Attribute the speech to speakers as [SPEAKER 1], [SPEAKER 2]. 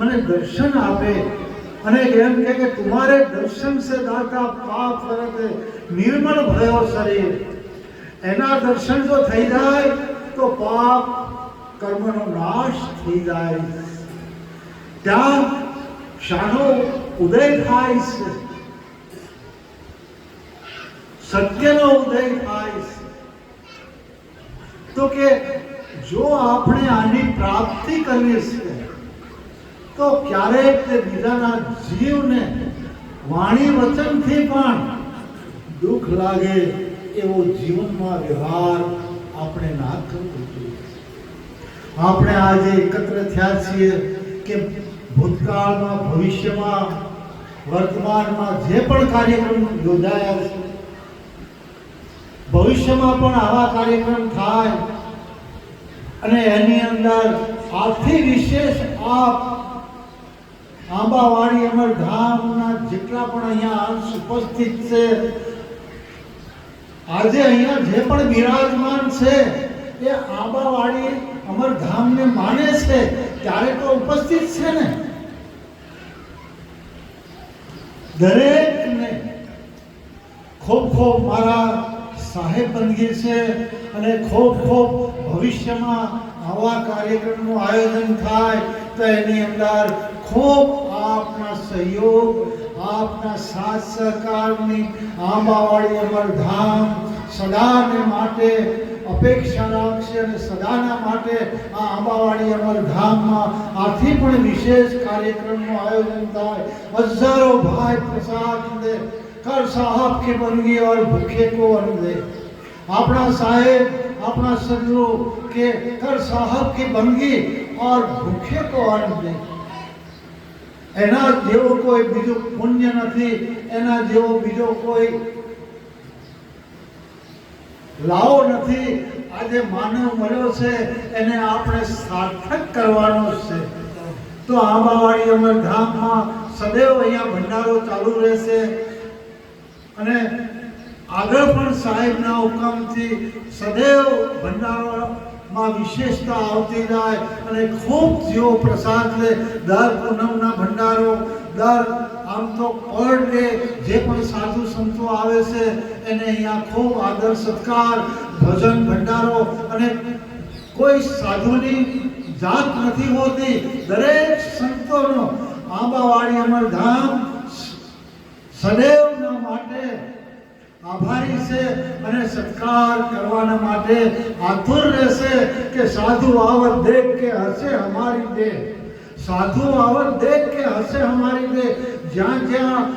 [SPEAKER 1] મને દર્શન આપે અને એમ કે तुम्हारे दर्शन से दाता पाप करते निर्मल भयो शरीर। એના દર્શન જો થઈ જાય તો પાપ કર્મનો નાશ થઈ જાય, ત્યાં શાનો ઉદય થાય છે, સત્યનો ઉદય થાય છે। તો કે જો આપણે આની પ્રાપ્તિ કરવી છે તો ક્યારેક તે બીજાના જીવને વાણી વચનથી પણ દુઃખ લાગે એવો જીવનમાં વ્યવહાર આપણે ના કરવો જોઈએ। આપણે આજે એકત્ર થયા છીએ કે ભૂતકાળમાં, ભવિષ્યમાં, વર્તમાનમાં જે પણ કાર્યક્રમ યોજાયા છે, ભવિષ્યમાં પણ આવા કાર્યક્રમ થાય અને એની અંદર આથી વિશેષ આપ આંબાવાડી અમરધામના જેટલા પણ અહીંયા અંશ ઉપસ્થિત છે, આજે અહીંયા જે પણ બિરાજમાન છે એ આંબાવાડી અમરધામને માને છે ત્યારે તો ઉપસ્થિત છે ને। દરેકને ખૂબ ખૂબ મારા સાહેબબંધી છે અને ખૂબ ખૂબ ભવિષ્યમાં આવા કાર્યક્રમનું આયોજન થાય તો એની અંદર ખૂબ આપના સહયોગ, આપના સાથ સહકારની આંબાવાડી અમરધામ સદાને માટે અપેક્ષા રાખશે અને સદાના માટે આ આંબાવાડી અમરધામમાં આથી પણ વિશેષ કાર્યક્રમનું આયોજન થાય। હજારો ભાઈ પ્રસાદ દે, कर साहब की बंदगी और भूखे को अन्न दे। अपना साहेब, अपना सदरू के कर साहब की बंदगी और भूखे को अन्न दे। एना जेवो कोई बीजो पुण्य नहीं, एना जेवो बीजो कोई लाओ नहीं। आज मानव मळ्यो छे एने आपणे सार्थक करवानो छे। तो आंबावाड़ी अमरधाममां सदैव अहींया भंडारो चालू रहेशे અને આગળ પણ સાહેબના હુકમથી સદૈવ ભંડારામાં વિશેષતા આવતી જાય અને ખૂબ જેવો પ્રસાદ લે। દર પૂનમના ભંડારો, દર આમ તો પર ડે જે પણ સાધુ સંતો આવે છે એને અહીંયા ખૂબ આદર સત્કાર, ભજન ભંડારો અને કોઈ સાધુની જાત નથી હોતી। દરેક સંતોનો આંબાવાડી અમરધામ સદૈવના માટે આભારી છે અને સત્કાર કરવાના માટે આતુર રહેશે કે સાધુ આવત દેખ કે હસે હમારી દેહ, સાધુ આવત દેખ કે હસે હમારી દેહ। જ્યાં જ્યાં